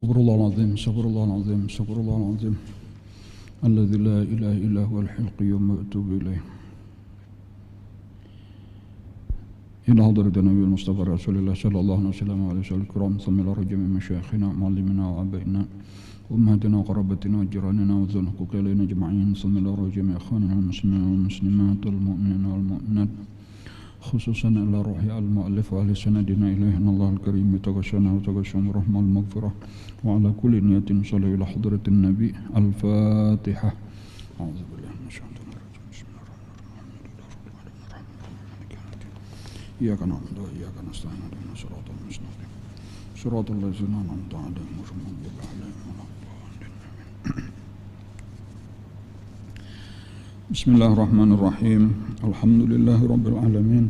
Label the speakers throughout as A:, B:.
A: استغفر الله العظيم استغفر الله العظيم استغفر الله العظيم الذي لا إله إلا هو الحي القيوم وأتوب إليه. إلى حضرة النبي المصطفى رسول الله صلى الله عليه وسلم وعلى آله الكرام ثم إلى جميع مشايخنا ومعلمنا وآبائنا وأمهاتنا وقرابتنا وجيراننا وذوي الحقوق إلينا أجمعين ثم إلى جميع إخواننا المسلمين والمسلمات والمؤمنين والمؤمنات خصوصا إلى روح المؤلف وأهل سندنا إليه إن الله الكريم يتغشانا وتغشاهم الرحمة والمغفرة وعلى كل نية صلوا إلى حضرة النبي. الفاتحة. أعوذ بالله من الشيطان الرجيم. بسم الله الرحمن الرحيم. إياك نعبد وإياك نستعين اهدنا الصراط المستقيم صراط الذين أنعمت عليهم غير المغضوب عليهم ولا الضالين. بسم الله الرحمن الرحيم. الحمد لله رب العالمين.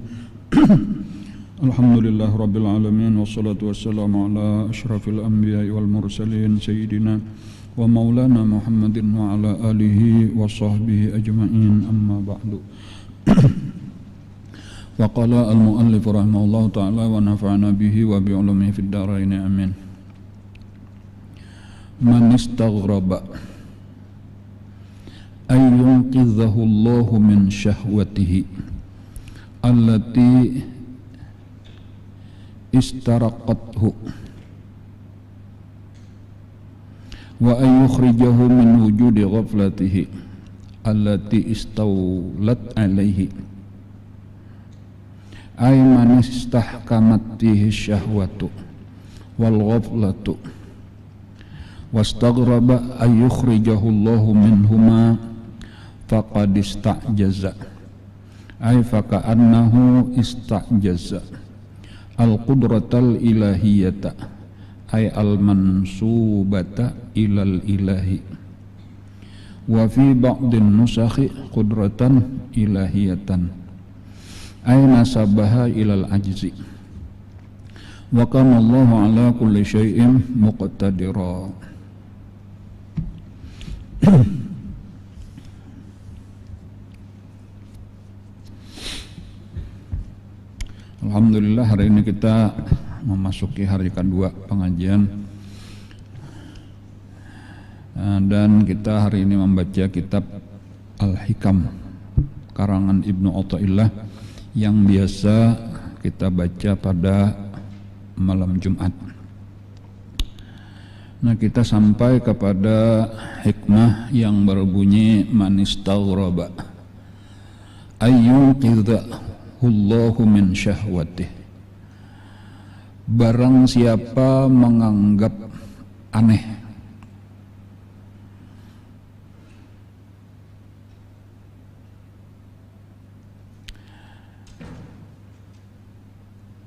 A: الحمد لله رب العالمين والصلاة والسلام على أشرف الأنبياء والمرسلين سيدنا ومولانا محمد وعلى آله وصحبه أجمعين. أما بعد. وقال المؤلف رحمه الله تعالى ونفعنا به وبعلومه في الدارين آمين. من استغرب أن ينقذه الله من شهوته التي استرقته وأن يخرجه من وجود غفلته التي استولت عليه أي من استحكمت فيه الشهوة والغفلة واستغرب أن يخرجه الله منهما فقد استعجز أي فكأنه استعجز القدرة الإلهية أي المنسوبة إلى الإله. وفي بعض النسخ قدرة إلهية أي نسبها إلى العجز. وكان الله على كل شيء مقتدرا. Alhamdulillah, hari ini kita memasuki hari kedua pengajian dan kita hari ini membaca kitab Al-Hikam karangan Ibnu Athaillah yang biasa kita baca pada malam Jumat. Nah, kita sampai kepada hikmah yang berbunyi man istaghraba ayyuqidhahullahu min syahwatih. Barang siapa menganggap aneh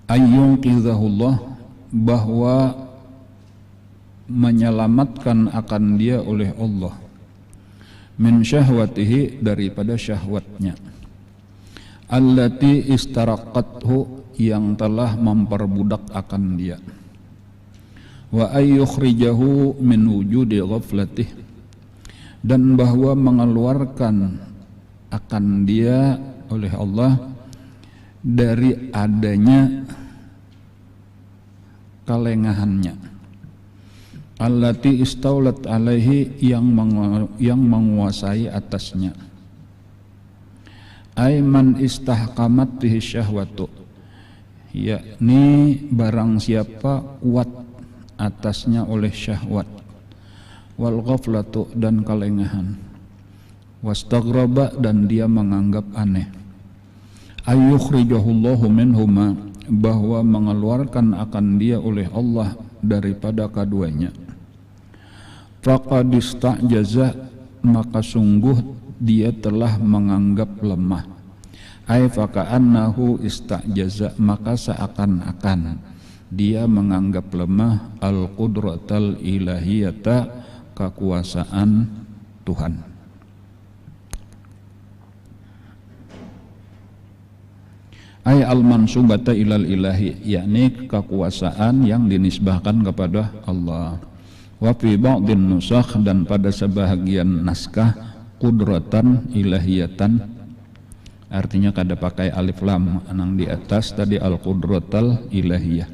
A: ayyuqidhahullah, bahwa menyelamatkan akan dia oleh Allah, min syahwatihi, daripada syahwatnya, allati istaraqathu, yang telah memperbudak akan dia, wa ayyukhrijahu min wujudi ghaflatih, dan bahwa mengeluarkan akan dia oleh Allah dari adanya kelengahannya, allati istaulat alaihi, yang menguasai atasnya, aiman istahkamat bihi syahwatu, yakni barang siapa kuat atasnya oleh syahwat, wal ghaflatu, dan kelengahan, wastaghraba, dan dia menganggap aneh, ayyukhrijahullahu minhuma, bahwa mengeluarkan akan dia oleh Allah daripada keduanya, faqad ista'jaza, maka sungguh dia telah menganggap lemah, ay faka'annahu ista'jaza, maka seakan-akan dia menganggap lemah al-qudratal ilahiyata, kekuasaan Tuhan. Ay al-mansubata ilal ilahi, yakni kekuasaan yang dinisbahkan kepada Allah. Wa fi ba'dhin nusakh, dan pada sebahagian naskah, qudratan ilahiyatan, artinya kada pakai alif lam nang di atas tadi, al-qudratal ilahiyah,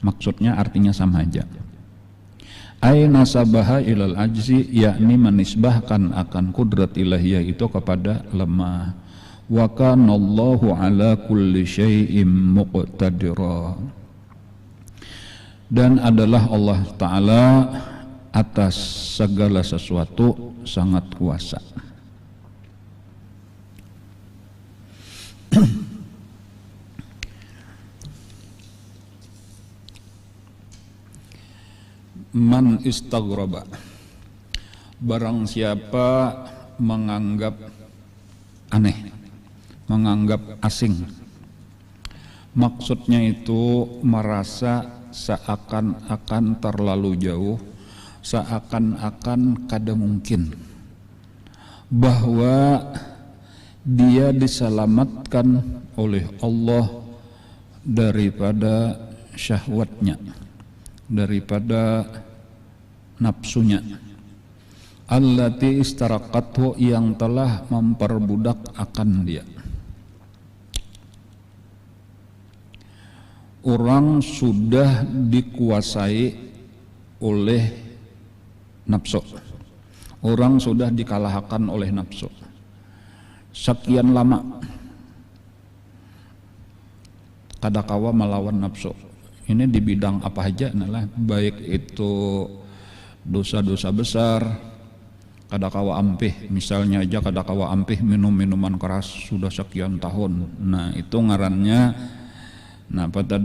A: maksudnya artinya sama aja. Ai nasabaha ilal ajzi, yakni menisbahkan akan kudrat ilahiyah itu kepada lemah. Wa kanallahu ala kulli syai'im muqtadira, dan adalah Allah Ta'ala atas segala sesuatu sangat kuasa. Man istaghraba, barang siapa menganggap aneh, menganggap asing. Maksudnya itu merasa seakan-akan terlalu jauh, seakan-akan kada mungkin bahwa dia diselamatkan oleh Allah daripada syahwatnya, daripada nafsunya, allati istaraqathu, yang telah memperbudak akan dia. Orang sudah dikuasai oleh nafsu, orang sudah dikalahkan oleh nafsu sekian lama, kadakawa melawan nafsu. Ini di bidang apa aja, nah, baik itu dosa-dosa besar, kadakawa ampih, misalnya aja kadakawa ampih minum minuman keras sudah sekian tahun. Nah itu ngarannya, nah pada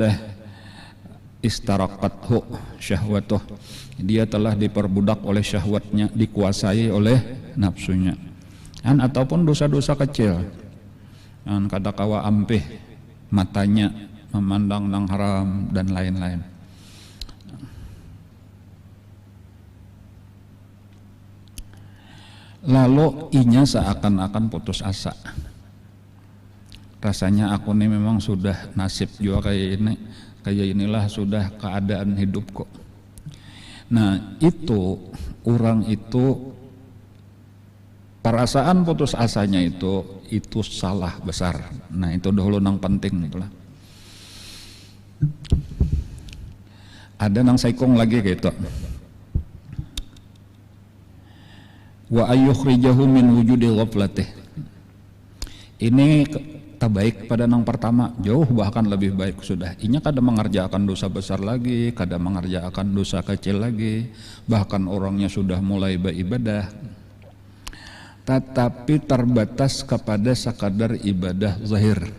A: istaraqathu syahwatuh, dia telah diperbudak oleh syahwatnya, dikuasai oleh nafsunya. Ataupun dosa-dosa kecil, kadakawa ampih, matanya memandang nang haram dan lain-lain. Lalu inya seakan-akan putus asa. Rasanya aku nih memang sudah nasib juga kayak inilah sudah keadaan hidupku. Nah itu orang itu perasaan putus asanya itu salah besar. Nah itu dahulu nang penting itulah. Ada nang saikong lagi gitu. Wa ayyukhrijahu min wujudi ghaflatih. Ini terbaik pada nang pertama, jauh bahkan lebih baik sudah. Inya kada mengerjakan dosa besar lagi, kada mengerjakan dosa kecil lagi, bahkan orangnya sudah mulai beribadah, tetapi terbatas kepada sekadar ibadah zahir.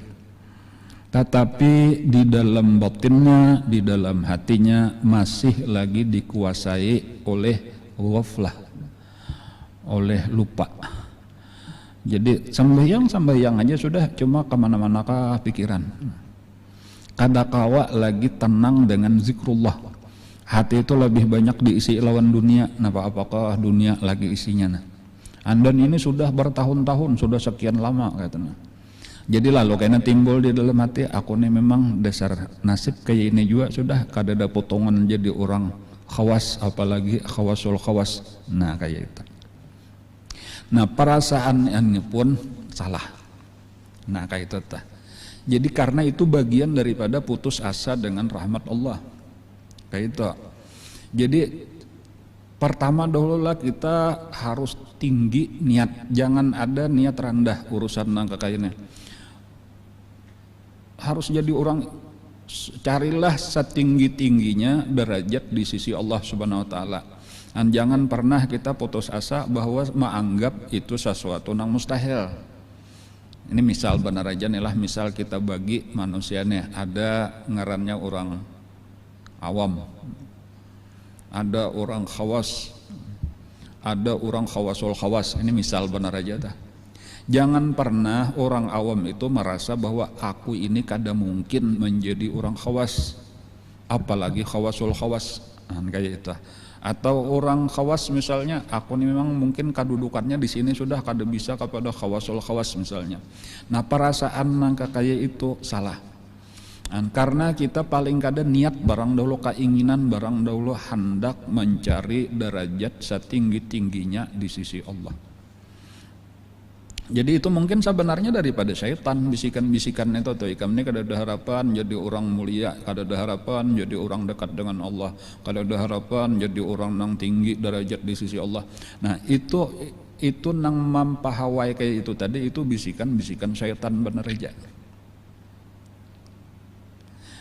A: Tetapi di dalam batinnya, di dalam hatinya masih lagi dikuasai oleh ghaflah, oleh lupa. Jadi sembahyang aja sudah cuma kemana-mana kah pikiran. Kadakawa lagi tenang dengan zikrullah, hati itu lebih banyak diisi lawan dunia. Apakah dunia lagi isinya? Dan ini sudah bertahun-tahun, sudah sekian lama katanya. Jadi lalu kayaknya timbul di dalam hati, aku nih memang dasar nasib kayak ini juga sudah kada ada potongan jadi orang khawas, apalagi khawasul khawas. Nah kayak itu. Nah perasaan ini pun salah. Nah kayak itu tah. Jadi karena itu bagian daripada putus asa dengan rahmat Allah. Kayak itu. Jadi pertama dahulu lah kita harus tinggi niat, jangan ada niat rendah urusan nang kekayanya. Harus jadi orang, carilah setinggi-tingginya derajat di sisi Allah Subhanahu wa taala. Dan jangan pernah kita putus asa bahwa menganggap itu sesuatu yang mustahil. Ini misal benar aja nih lah, misal kita bagi manusianya, ada ngarannya orang awam, ada orang khawas, ada orang khawasul khawas. Ini misal benar aja dah. Jangan pernah orang awam itu merasa bahwa aku ini kada mungkin menjadi orang khawas, apalagi khawasul khawas. Kayak itu. Atau orang khawas misalnya, aku ini memang mungkin kedudukannya di sini sudah kada bisa kepada khawasul khawas misalnya. Nah perasaan nangka kayak itu salah. Karena kita paling kada niat barang dahulu, keinginan barang dahulu hendak mencari derajat setinggi-tingginya di sisi Allah. Jadi itu mungkin sebenarnya daripada syaitan, bisikan-bisikan itu tuh, ikam ini kada ada harapan jadi orang mulia, kada ada harapan jadi orang dekat dengan Allah, kada ada harapan jadi orang nang tinggi derajat di sisi Allah. Nah itu nang mampahawai kayak itu tadi, itu bisikan-bisikan syaitan bener aja.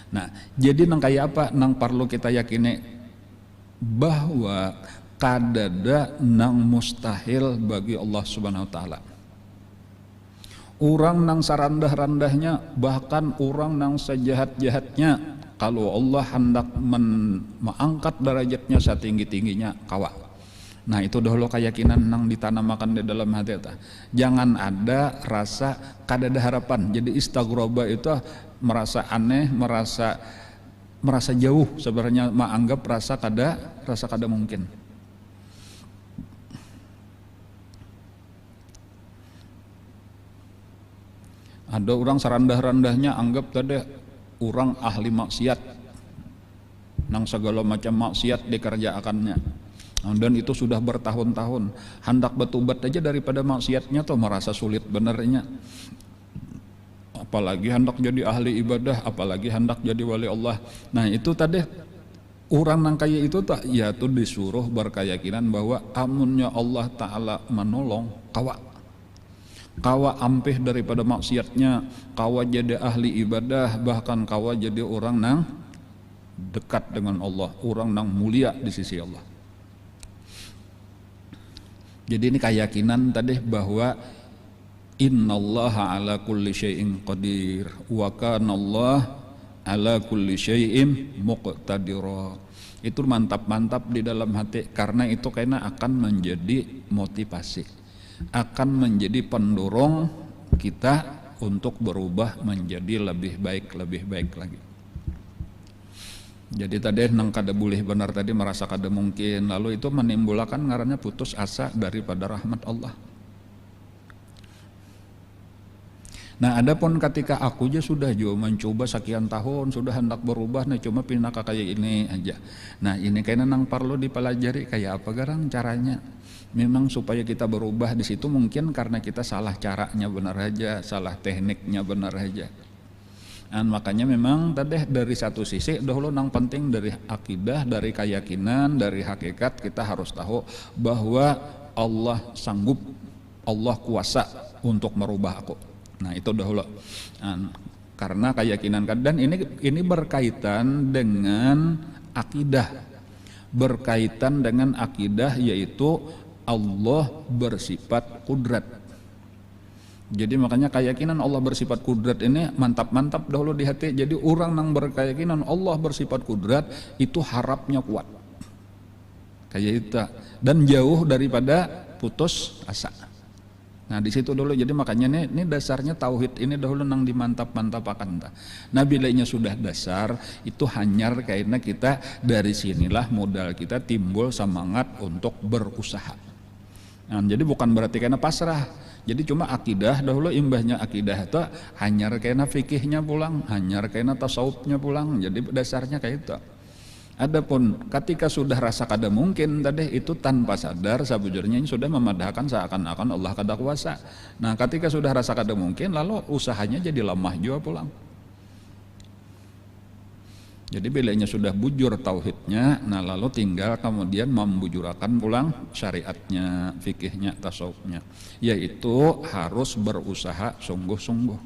A: Nah jadi nang kayak apa, nang perlu kita yakini bahwa kadada nang mustahil bagi Allah Subhanahu wa taala. Orang nang sarandah-randahnya, bahkan orang nang sejahat-jahatnya, kalau Allah hendak mengangkat derajatnya setinggi-tingginya, kawa. Nah itu dahulu keyakinan nang ditanamakan di dalam hati kita. Jangan ada rasa kada ada harapan. Jadi istaghroba itu merasa aneh, merasa jauh, sebenarnya menganggap rasa kada mungkin. Ada orang serendah-rendahnya anggap tadi orang ahli maksiat, nang segala macam maksiat dikerjakannya. Dan itu sudah bertahun-tahun, hendak bertobat aja daripada maksiatnya tuh merasa sulit benernya. Apalagi hendak jadi ahli ibadah, apalagi hendak jadi wali Allah. Nah itu tadi orang nang kaya itu tak, ya tuh disuruh berkeyakinan bahwa amunnya Allah Ta'ala menolong, kawa ampih daripada maksiatnya, kawa jadi ahli ibadah, bahkan kawa jadi orang nang dekat dengan Allah, orang nang mulia di sisi Allah. Jadi ini keyakinan tadi bahwa innallaha ala kulli syai'in qadir wa kana Allah ala kulli syai'in muqtadira. Itu mantap-mantap di dalam hati, karena itu karena akan menjadi motivasi, akan menjadi pendorong kita untuk berubah menjadi lebih baik lagi. Jadi tadi nang kada boleh benar tadi merasa kada mungkin, lalu itu menimbulkan ngarannya putus asa daripada rahmat Allah. Nah adapun ketika aku aja sudah juga mencoba sekian tahun, sudah hendak berubah, nah cuma pindah ke kayak ini aja. Nah ini kayaknya nang perlu dipelajari kayak apa garang caranya. Memang supaya kita berubah di situ mungkin karena kita salah caranya benar aja, salah tekniknya benar aja. Dan makanya memang tadi dari satu sisi dahulu nang penting dari akidah, dari keyakinan, dari hakikat kita harus tahu bahwa Allah sanggup, Allah kuasa untuk merubah aku. Nah itu dahulu. Karena keyakinan, dan ini berkaitan dengan akidah, yaitu Allah bersifat kudrat. Jadi makanya keyakinan Allah bersifat kudrat ini mantap-mantap dahulu di hati. Jadi orang yang berkeyakinan Allah bersifat kudrat itu harapnya kuat kayak itu, dan jauh daripada putus asa. Nah di situ dulu. Jadi makanya ini dasarnya tauhid ini dahulu nang dimantap-mantapakan. Nah bilanya sudah dasar itu hanyar karena kita dari sinilah modal kita timbul semangat untuk berusaha. Nah, jadi bukan berarti karena pasrah. Jadi cuma akidah dahulu, imbahnya akidah itu hanyar karena fikihnya pulang, hanyar karena tasawufnya pulang. Jadi dasarnya kayak itu. Adapun ketika sudah rasa kada mungkin tadi itu tanpa sadar sebujurnya ini sudah memadahkan seakan-akan Allah kada kuasa. Nah ketika sudah rasa kada mungkin lalu usahanya jadi lemah juga pulang. Jadi bilanya sudah bujur tauhidnya, nah lalu tinggal kemudian membujurakan pulang syariatnya, fikihnya, tasawufnya, yaitu harus berusaha sungguh-sungguh.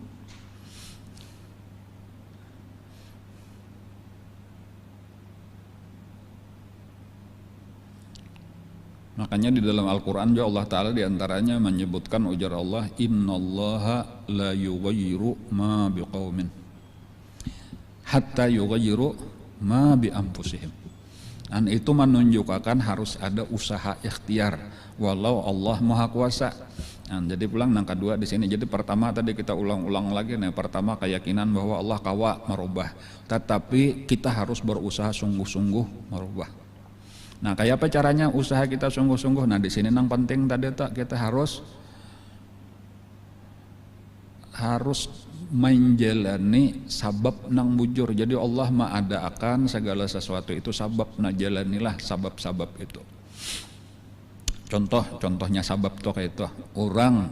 A: Makanya di dalam Al-Quran juga Allah Ta'ala diantaranya menyebutkan ujar Allah, innallaha la yughayyiru ma biqaumin hatta yughayyiru ma bi anfusihim. Dan itu menunjukkan harus ada usaha ikhtiar walau Allah Maha Kuasa. Nah, jadi pulang nang kedua di sini. Jadi pertama tadi kita ulang-ulang lagi nih. Pertama keyakinan bahwa Allah kawa merubah, tetapi kita harus berusaha sungguh-sungguh merubah. Nah, kayak apa caranya usaha kita sungguh-sungguh? Nah, di sini nang penting tadi kita harus menjalani sabab nang bujur. Jadi Allah mengadakan segala sesuatu itu sabab, nah jalanilah sabab-sabab itu. Contohnya sabab tuh kayak itu, orang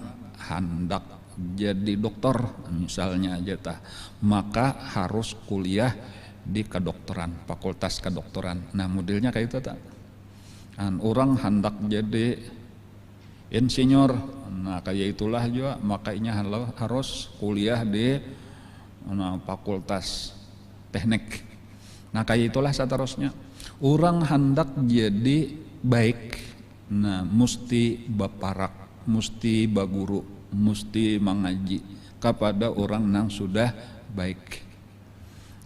A: hendak jadi dokter misalnya aja tah, maka harus kuliah di kedokteran, fakultas kedokteran. Nah modelnya kayak itu tak. Orang hendak jadi insinyur, nah kayak itulah juga makanya harus kuliah di fakultas teknik. Nah kayak itulah seterusnya. Orang hendak jadi baik, nah mesti baparak, mesti baguru, mesti mengaji kepada orang yang sudah baik.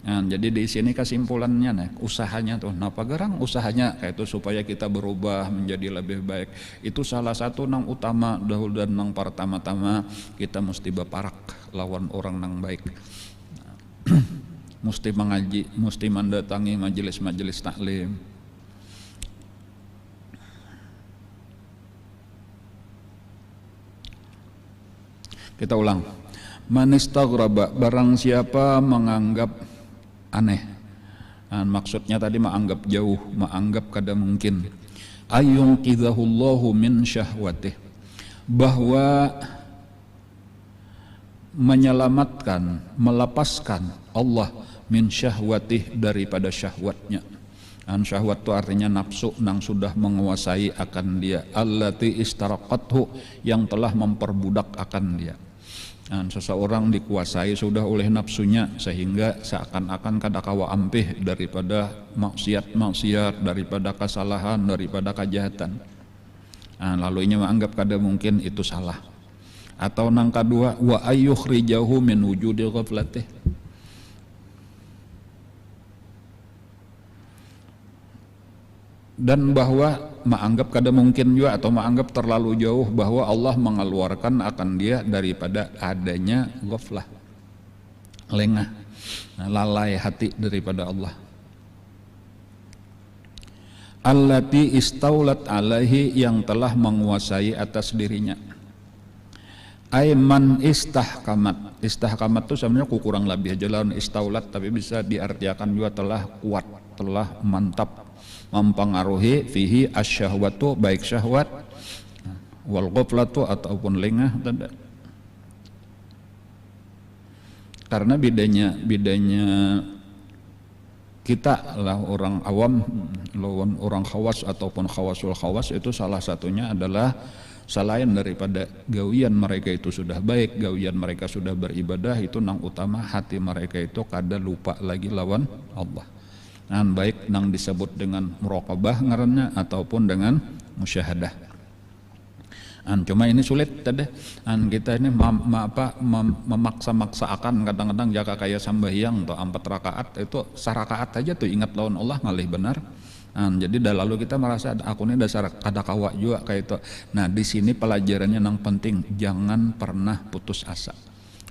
A: Nah, jadi di sini kesimpulannya nih, usahanya tuh, napa gerang usahanya kayak itu supaya kita berubah menjadi lebih baik. Itu salah satu nang utama dahulu dan nang pertama-tama kita mesti baparak lawan orang nang baik. Mesti mengaji, mesti mendatangi majelis-majelis taklim. Kita ulang. Manistaghraba, barang siapa menganggap aneh, maksudnya tadi menganggap jauh, menganggap kada mungkin. Ayung qidhahullahu min syahwatih, bahwa menyelamatkan, melepaskan Allah min syahwatih, daripada syahwatnya. Syahwat itu artinya nafsu yang sudah menguasai akan dia, allati istaraqathu, yang telah memperbudak akan dia. Seseorang dikuasai sudah oleh nafsunya sehingga seakan-akan kada kawa ampih daripada maksiat, daripada kesalahan, daripada kejahatan. Lalu ini menganggap kada mungkin, itu salah. Atau nang kedua, wa ayyukhrijahu min wujudi ghaflatih, dan bahwa menganggap kada mungkin juga atau menganggap terlalu jauh bahwa Allah mengeluarkan akan dia daripada adanya ghaflah, lengah, lalai hati daripada Allah. Allati istaulat alaihi, yang telah menguasai atas dirinya. Aiman istahkamat, istahkamat itu sebenarnya kurang lebih jalan istaulat, tapi bisa diartikan juga telah kuat, telah mantap, mempengaruhi fihi asyahwatu, baik syahwat, wal ghaflatu ataupun lengah. Karena bedanya kita lah orang awam lawan orang khawas ataupun khawasul khawas, itu salah satunya adalah selain daripada gawian mereka itu sudah baik, gawian mereka sudah beribadah, itu nang utama hati mereka itu kada lupa lagi lawan Allah. Baik nang disebut dengan muraqabah ngarannya ataupun dengan musyahadah. Cuma ini sulit tadi. Kita ini memaksa-maksa akan kadang-kadang jaga kayak sambahyang atau 4 rakaat, itu sarakaat aja tuh ingat lawan Allah ngalih benar. Jadi lalu kita merasa aku ini dasar kada kawa juga kayak itu. Nah di sini pelajarannya yang penting, jangan pernah putus asa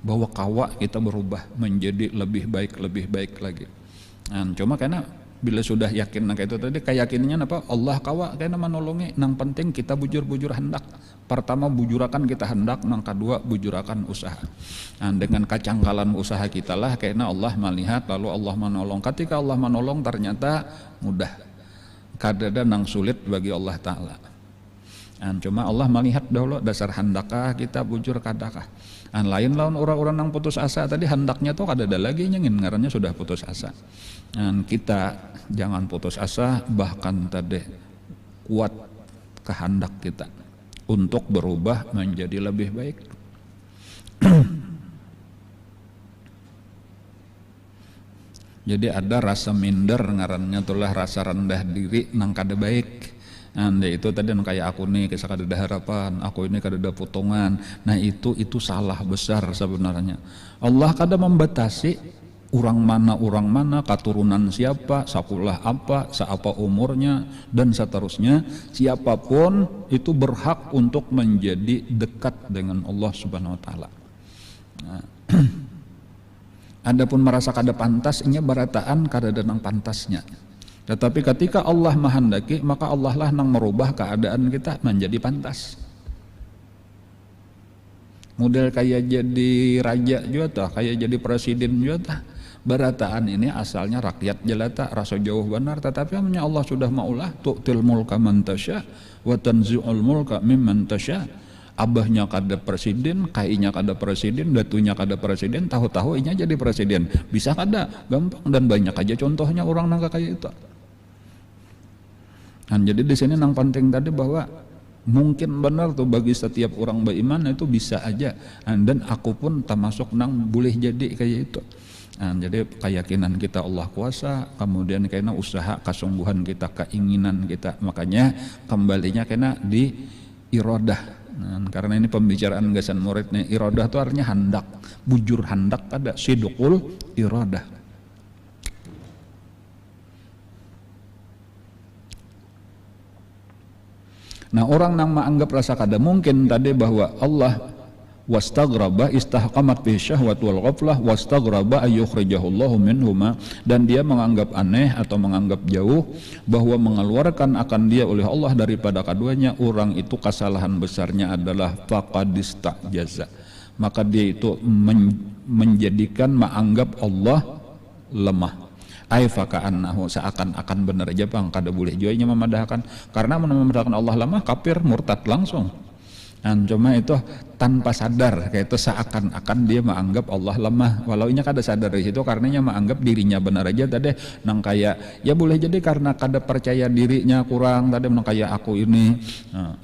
A: bahwa kawa kita berubah menjadi lebih baik lagi. Cuma karena bila sudah yakin kayak itu tadi, keyakinannya apa? Allah kawa kayaknya menolongi. Nang penting kita bujur hendak. Pertama bujurakan kita hendak, nang kedua bujurakan usaha. Dengan kacangkalan usaha kita lah kayaknya Allah melihat, lalu Allah menolong. Ketika Allah menolong ternyata mudah. Kadada nang sulit bagi Allah Ta'ala. Cuma Allah melihat dahulu dasar hendakah kita bujur kadakah. Lain lawan orang-orang yang putus asa tadi, hendaknya tuh kadada lagi nyengin ngarannya sudah putus asa. Kita jangan putus asa, bahkan tadi kuat kehendak kita untuk berubah menjadi lebih baik. Jadi ada rasa minder ngarannya itulah rasa rendah diri nang kada baik. Itu tadi kayak aku nih kisah kada ada harapan, aku ini kada ada potongan. Nah itu salah besar sebenarnya. Allah kada membatasi orang mana, keturunan siapa, sakulah apa, seapa umurnya dan seterusnya. Siapapun itu berhak untuk menjadi dekat dengan Allah Subhanahu wa taala. Adapun merasa kada pantas, ini barataan kada nang pantasnya. Tetapi ketika Allah menghendaki, maka Allah lah nang merubah keadaan kita menjadi pantas. Model kayak jadi raja juga, kayak jadi presiden juga. Barataan ini asalnya rakyat jelata, rasa jauh benar, tetapi namanya Allah sudah maulah tu'til mulka man tasya wa tanzi'ul mulka mimman tasya. Abahnya kada presiden, kainya kada presiden, datunya kada presiden, tahu-tahu inya jadi presiden. Bisa kada? Gampang dan banyak aja contohnya orang nangka kayak itu. Dan jadi di sini nang penting tadi bahwa mungkin benar tuh bagi setiap orang beriman itu bisa aja. Dan aku pun termasuk nang boleh jadi kayak itu. Nah, jadi keyakinan kita Allah kuasa, kemudian karena usaha kesungguhan kita, keinginan kita, makanya kembalinya karena di iradah. Nah, karena ini pembicaraan gasan murid nih, iradah itu artinya hendak, bujur hendak ada sidqul iradah. Nah, orang yang menganggap rasa kada mungkin tadi bahwa Allah wastaghraba istahqamat fi syahwat wal ghaflah wastaghraba ayyukhrajahullahu minhuma, dan dia menganggap aneh atau menganggap jauh bahwa mengeluarkan akan dia oleh Allah daripada keduanya, orang itu kesalahan besarnya adalah faqadistajaza, maka dia itu menjadikan menganggap Allah lemah. Ai faka'annahu, seakan-akan benar aja bang kada boleh jualnya memadahkan, karena memadahkan Allah lemah kafir murtad langsung. Dan cuma itu tanpa sadar, kayak itu seakan-akan dia menganggap Allah lemah, walau inya kada sadar di situ, karenanya menganggap dirinya benar aja tadi, nang kayak ya boleh jadi karena kada percaya dirinya kurang tadi, nang kayak aku ini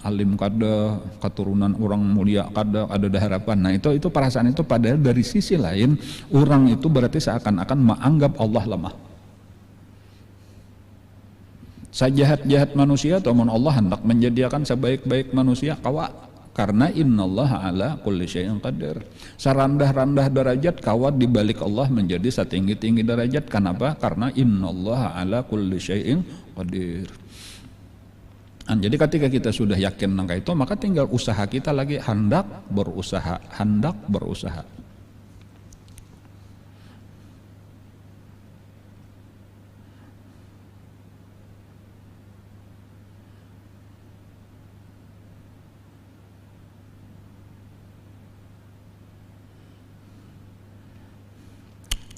A: alim kada, keturunan orang mulia kada, ada harapan. Nah itu perasaan itu, padahal dari sisi lain orang itu berarti seakan-akan menganggap Allah lemah. Sejahat-jahat manusia atau Allah hendak menjadikan sebaik-baik manusia kawa, karena innallaha ala kulli syai'in qadir. Sarandah-randah derajat kawat dibalik Allah menjadi setinggi-tinggi derajat. Kenapa? Karena innallaha ala kulli syai'in qadir. Jadi ketika kita sudah yakin nangka itu, maka tinggal usaha kita lagi, hendak berusaha, hendak berusaha.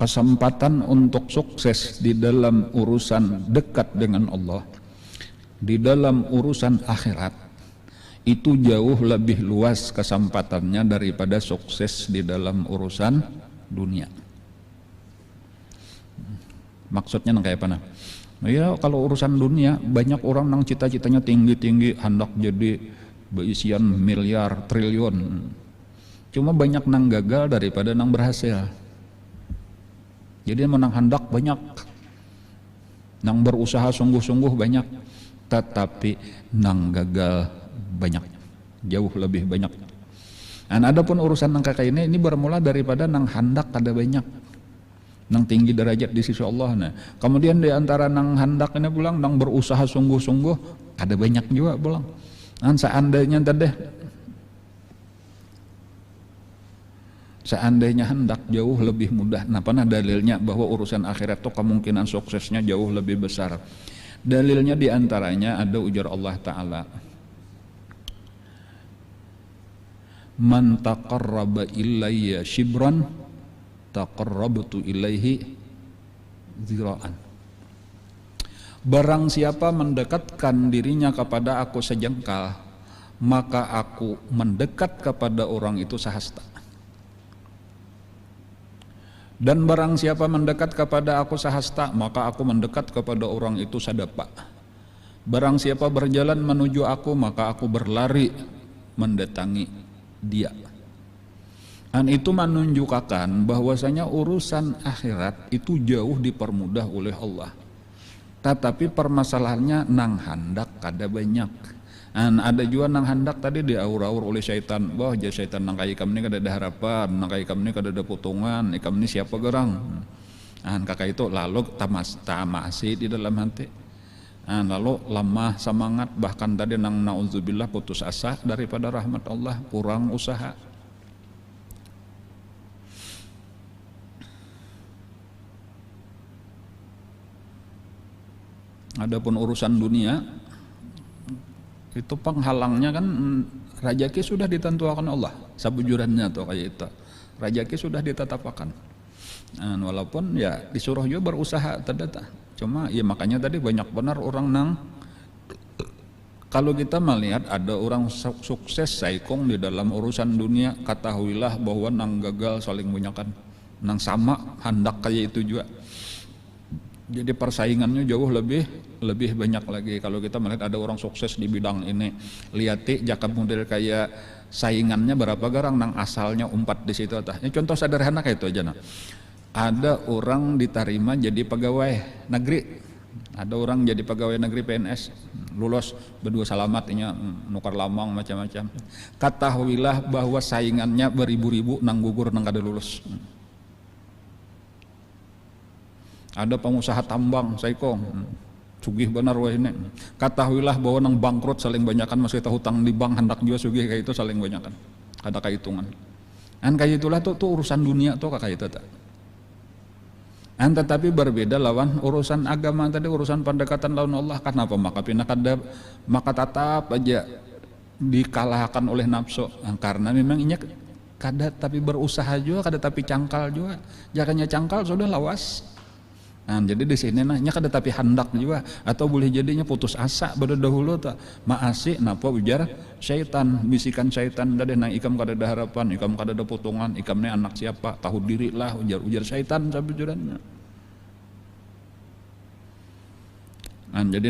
A: Kesempatan untuk sukses di dalam urusan dekat dengan Allah, di dalam urusan akhirat, itu jauh lebih luas kesempatannya daripada sukses di dalam urusan dunia. Maksudnya kayak apa? Ya kalau urusan dunia banyak orang nang cita-citanya tinggi-tinggi, hendak jadi berisian miliar, triliun. Cuma banyak nang gagal daripada nang berhasil. Jadi menang hendak banyak, nang berusaha sungguh-sungguh banyak, tetapi nang gagal banyak, jauh lebih banyak. Dan adapun urusan nang kakak ini bermula daripada nang hendak ada banyak, nang tinggi derajat di sisi Allah. Nah, kemudian di antara nang hendak ini pulang, nang berusaha sungguh-sungguh ada banyak juga pulang. Dan seandainya hendak jauh lebih mudah. Nah, mana dalilnya bahwa urusan akhirat itu kemungkinan suksesnya jauh lebih besar? Dalilnya diantaranya ada ujar Allah Ta'ala, man taqarraba ilayya shibran taqarrabtu ilaihi zira'an. Barang siapa mendekatkan dirinya kepada aku sejengkal, maka aku mendekat kepada orang itu sehasta. Dan barang siapa mendekat kepada aku sehasta, maka aku mendekat kepada orang itu sadapa. Barang siapa berjalan menuju aku, maka aku berlari mendatangi dia. Dan itu menunjukkan bahwasanya urusan akhirat itu jauh dipermudah oleh Allah. Tetapi permasalahannya nang hendak kada banyak. Dan ada juga nang hendak tadi diaur-aur oleh syaitan, wah jadi syaitan nang kaya ikam ini kada ada harapan, nang kaya ikam ini kada ada potongan, ikam ini siapa gerang. Dan kakak itu lalu tamasi di dalam hati, dan lalu lemah semangat, bahkan tadi nang na'udzubillah putus asa daripada rahmat Allah, kurang usaha. Adapun urusan dunia itu penghalangnya kan rajaki sudah ditentukan Allah sabujurannya tuh kayak itu, rajaki sudah ditetapkan. Nah, walaupun ya disuruh juga berusaha terdata, cuma ya makanya tadi banyak benar orang nang Kalau kita melihat ada orang sukses saikong di dalam urusan dunia, ketahuilah bahwa nang gagal saling bunyakan, nang sama hendak kayak itu juga. Jadi persaingannya jauh lebih banyak lagi. Kalau kita melihat ada orang sukses di bidang ini, lihat jakab model kayak saingannya berapa garang nang asalnya umpat di situ atas. Ini contoh sederhana kayak itu aja nah. Ada orang diterima jadi pegawai negeri. Ada orang jadi pegawai negeri PNS, lulus berdua salamatnya nukar lamang macam-macam. Ketahuilah bahwa saingannya beribu-ribu nang gugur nang kada lulus. Ada pengusaha tambang saikong, sugih benar wah ini. Ketahuilah bahwa nang bangkrut saling banyakan, masih tahu hutang di bank hendak juga sugih kayak itu saling banyakan. Ada kahitungan. Kan kayak itulah tuh urusan dunia tuh kayak itu tak. Tetapi berbeda lawan urusan agama tadi, urusan pendekatan lawan Allah. Kenapa? Maka tetap aja dikalahkan oleh nafsu. Karena memang ini kada tapi berusaha juga, kada tapi cangkal juga. Jangannya cangkal sudah lawas. Jadi di sini nahnya kada tapi hendak juga, atau boleh jadinya putus asa pada dahulu tak maasi napa ujar syaitan, bisikan syaitan tadi nang ikam kada ada harapan, ikam kada ada potongan, ikamnya anak siapa, tahu diri lah, ujar syaitan sabujurannya. Jadi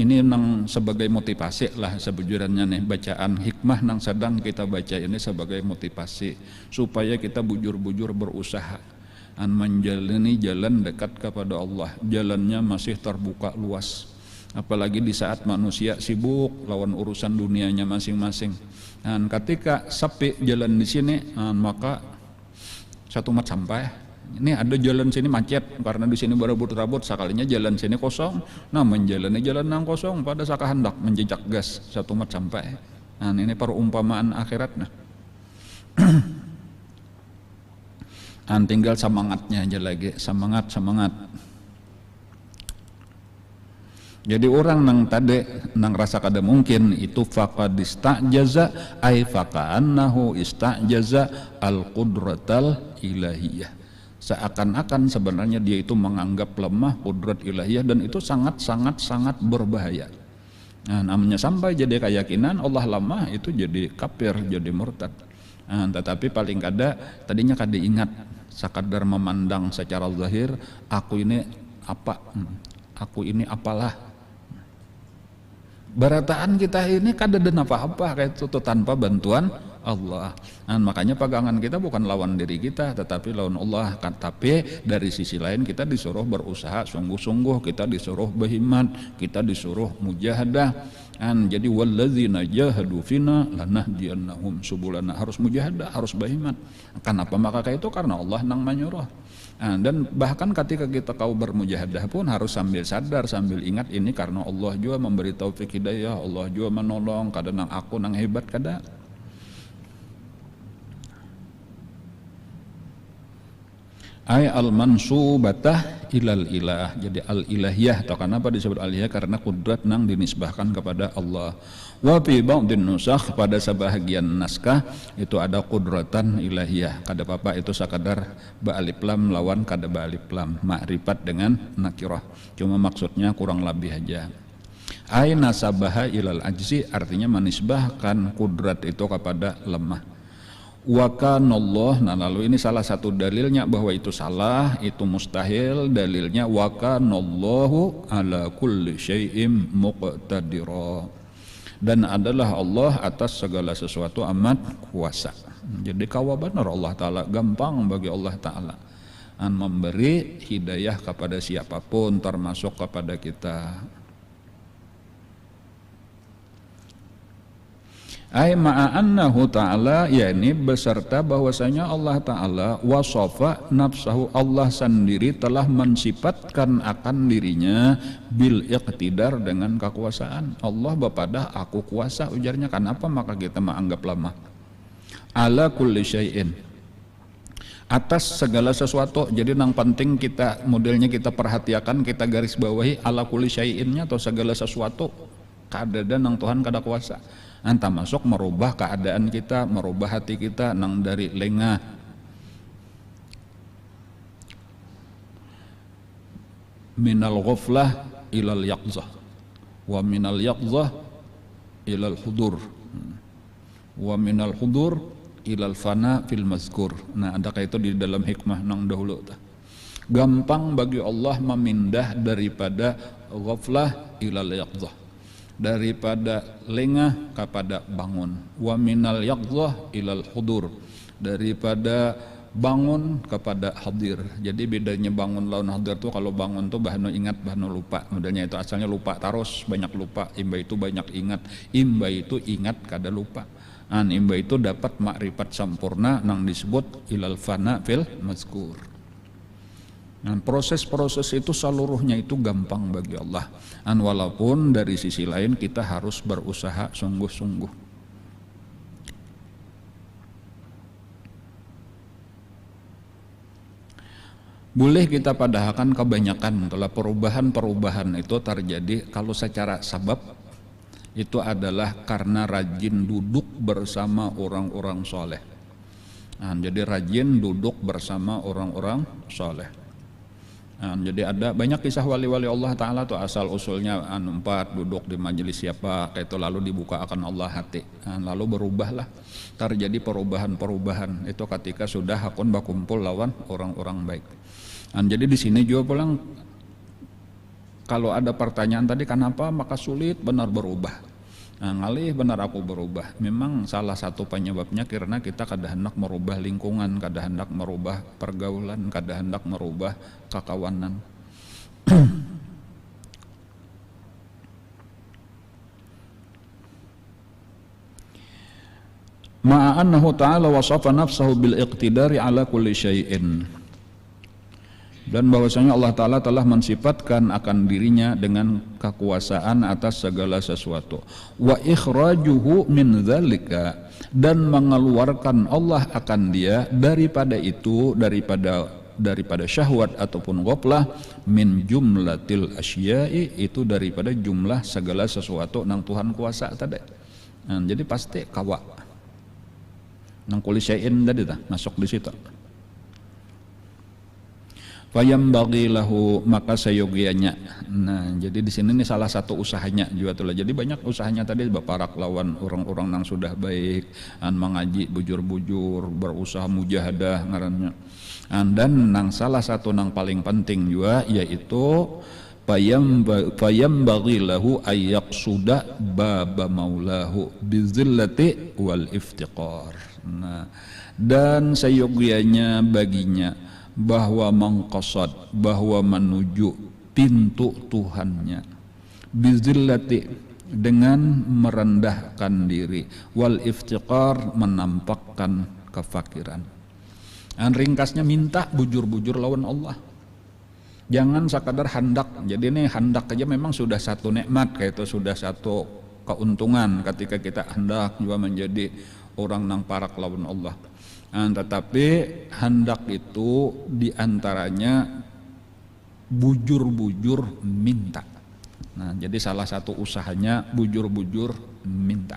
A: ini nang sebagai motivasi lah sebujurannya nih, bacaan hikmah nang sedang kita baca ini sebagai motivasi supaya kita bujur-bujur berusaha menjalani jalan dekat kepada Allah. Jalannya masih terbuka luas, apalagi di saat manusia sibuk lawan urusan dunianya masing-masing. Ketika sepi jalan di sini, maka satu mat sampai ini ada jalan sini macet karena di sini berabut-rabut, sekalinya jalan sini kosong. Nah menjalani jalan nang kosong pada saka hendak menjejak gas satu mat sampai. Ini perumpamaan akhirat nah. Tinggal semangatnya aja lagi, semangat. Jadi orang nang tadi nang rasa kada mungkin itu faqad istajaza ay faqannahu istajaza al-qudratal ilahiyah. Seakan-akan sebenarnya dia itu menganggap lemah kudrat ilahiyah, dan itu sangat berbahaya. Namanya sampai jadi keyakinan Allah lemah, itu jadi kafir, jadi murtad. Tetapi paling kada tadinya kada ingat, sekadar memandang secara zahir, aku ini apa, aku ini apalah. Barataan kita ini kada ada apa-apa kayak itu tanpa bantuan Allah. Makanya pegangan kita bukan lawan diri kita, tetapi lawan Allah. Tapi dari sisi lain kita disuruh berusaha sungguh-sungguh, kita disuruh berhimmat, kita disuruh mujahadah. Jadi walladzina jahadu fina lanahdiyannahum subulana, harus mujahadah, harus berhimmat. Kenapa maka kayak itu? Karena Allah nang menyuruh. Dan bahkan ketika kita kau bermujahadah pun harus sambil sadar, sambil ingat ini karena Allah juga memberi taufik hidayah, Allah juga menolong, kadang nang aku nang hebat kada. Ay al-mansubatah ilal ilah. Jadi al-ilahiyah, atau kenapa disebut al-ilahiyah? Karena kudrat nang dinisbahkan kepada Allah. Wa fi ba'dhin nusakh, pada sebahagian naskah itu ada kudratan ilahiyah. Kada apa itu sekadar ba alif lam lawan kada ba alif lam, makrifat dengan nakirah. Cuma maksudnya kurang lebih aja. Ay nasabaha ilal ajzi, artinya menisbahkan kudrat itu kepada lemah. Wa kanallah, nah lalu ini salah satu dalilnya bahwa itu salah, itu mustahil. Dalilnya wa kanallahu ala kulli syai'im muqtadira, dan adalah Allah atas segala sesuatu amat kuasa. Jadi kawa benar Allah Ta'ala, gampang bagi Allah Ta'ala memberi hidayah kepada siapapun, termasuk kepada kita. Ay ma'annahu ta'ala, yakni beserta bahwasanya Allah Ta'ala wasofa nafsahu, Allah sendiri telah mensifatkan akan dirinya bil iqtidar, dengan kekuasaan. Allah bapadah aku kuasa, ujarnya. Kenapa maka kita menganggap lemah? Ala kulli syai'in, atas segala sesuatu. Jadi yang penting kita modelnya kita perhatikan, kita garis bawahi ala kulli syai'innya, atau segala sesuatu kadada nang Tuhan kada kuasa. Anta masuk merubah keadaan kita, merubah hati kita nang dari lengah minal ghaflah ilal yaqzah, wa minal yaqzah ilal hudur, wa minal hudur ilal fana fil mazkur. Nah, ada itu di dalam hikmah nang dahulu tah. Gampang bagi Allah memindah daripada ghaflah ilal yaqdzah, daripada lengah kepada bangun. Wa minal yaqdzah ilal hudur, daripada bangun kepada hadir. Jadi bedanya bangun lawan hadir tuh, kalau bangun tuh bahano ingat bahano lupa, modelnya itu asalnya lupa terus, banyak lupa. Imba itu banyak ingat, imba itu ingat kada lupa. Imba itu dapat makrifat sampurna nang disebut ilal fana fil mazkur. Nah, proses-proses itu seluruhnya itu gampang bagi Allah. Walaupun dari sisi lain kita harus berusaha sungguh-sungguh. Boleh kita padahkan kebanyakan telah perubahan-perubahan itu terjadi kalau secara sabab itu adalah karena rajin duduk bersama orang-orang soleh. Jadi rajin duduk bersama orang-orang soleh. Jadi ada banyak kisah wali-wali Allah Ta'ala tuh asal usulnya 4 duduk di majelis siapa itu lalu dibuka akan Allah hati, lalu berubahlah, terjadi perubahan-perubahan itu ketika sudah hakun berkumpul lawan orang-orang baik. Jadi di sini juga pulang kalau ada pertanyaan tadi kenapa maka sulit benar berubah. Ngalih benar aku berubah. Memang salah satu penyebabnya karena kita kada hendak merubah lingkungan, kada hendak merubah pergaulan, kada hendak merubah kakawanan. Ma'annahu ta'ala wasafa nafsahu bil iqtidari ala kulli syai'in. Dan bahwasanya Allah Ta'ala telah mensifatkan akan dirinya dengan kekuasaan atas segala sesuatu. Wa ikhrajuhu min dzalika, dan mengeluarkan Allah akan dia daripada itu, daripada syahwat ataupun ghaflah, min jumlatil asya'i, itu daripada jumlah segala sesuatu nang Tuhan kuasa tadi. Jadi pasti kawa nang kulli syai'in tadi masuk di situ. Fayam bagi lahu, maka sayogianya. Nah, jadi di sini nih salah satu usahanya juga tuh. Jadi banyak usahanya tadi baparak lawan orang-orang yang sudah baik, mengaji bujur-bujur, berusaha mujahadah ngarannya. Dan nang salah satu nang paling penting juga yaitu fayam bagi lahu ayyaqsuda baba maulahu bizillati wal iftiqar. Nah, dan sayogianya baginya bahwa mengqasad, bahwa menuju pintu Tuhannya, bizillati, dengan merendahkan diri, wal iftiqar, menampakkan kefakiran. Ringkasnya minta bujur-bujur lawan Allah, jangan sekadar hendak. Jadi ini hendak aja memang sudah satu nikmat, kayak itu sudah satu keuntungan ketika kita hendak juga menjadi orang nang parak lawan Allah. Tetapi hendak itu diantaranya bujur-bujur minta. Nah, jadi salah satu usahanya bujur-bujur minta.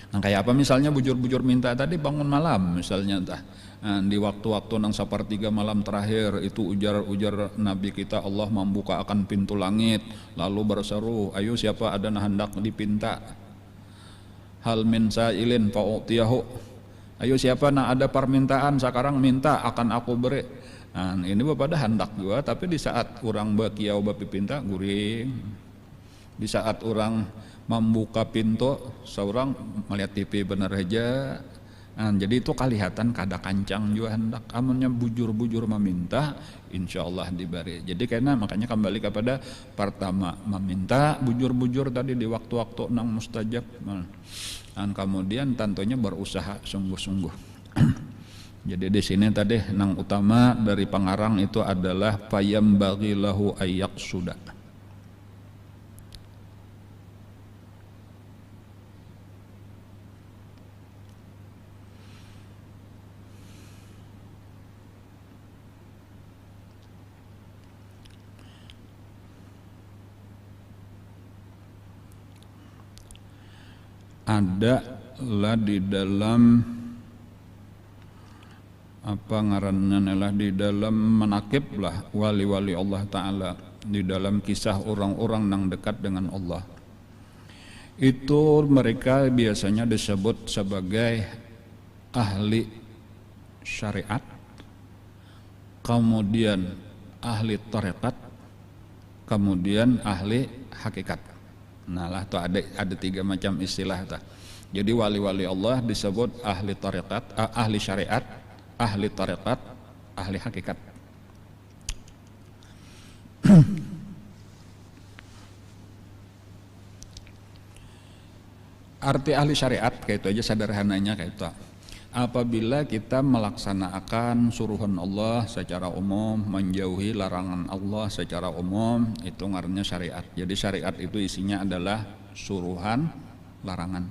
A: Nah, kayak apa misalnya bujur-bujur minta tadi, bangun malam misalnya di waktu-waktu nang sepertiga malam terakhir itu ujar Nabi kita, Allah membuka akan pintu langit lalu berseru, ayo siapa ada hendak dipinta, hal min sa'ilin fa'utiyahu, ayo siapa nak ada permintaan sekarang minta akan aku beri. Nah, ini pada hendak juga, tapi di saat orang bakiau bapi pinta guring, di saat orang membuka pintu seorang melihat TV benar aja. Jadi itu kelihatan kada kancang juga hendak, amunnya bujur-bujur meminta insyaallah diberi. Jadi karena makanya kembali kepada pertama meminta bujur-bujur tadi di waktu-waktu nang mustajab, dan kemudian tentunya berusaha sungguh-sungguh. Jadi di sini tadi nang utama dari pengarang itu adalah fayam bagi lahu ayyaqsuda. Ada lah di dalam apa ngarannya lah, di dalam menakib lah wali-wali Allah Ta'ala, di dalam kisah orang-orang yang dekat dengan Allah. Itu mereka biasanya disebut sebagai ahli syariat, kemudian ahli tarekat, kemudian ahli hakikat. Nah lah tuh ada 3 macam istilah tuh. Jadi wali-wali Allah disebut ahli tarekat, ahli syariat, ahli tarekat, ahli hakikat. Arti ahli syariat kayak itu aja sederhananya kayak itu. Apabila kita melaksanakan suruhan Allah secara umum, menjauhi larangan Allah secara umum, itu ngarannya syariat. Jadi syariat itu isinya adalah suruhan, larangan.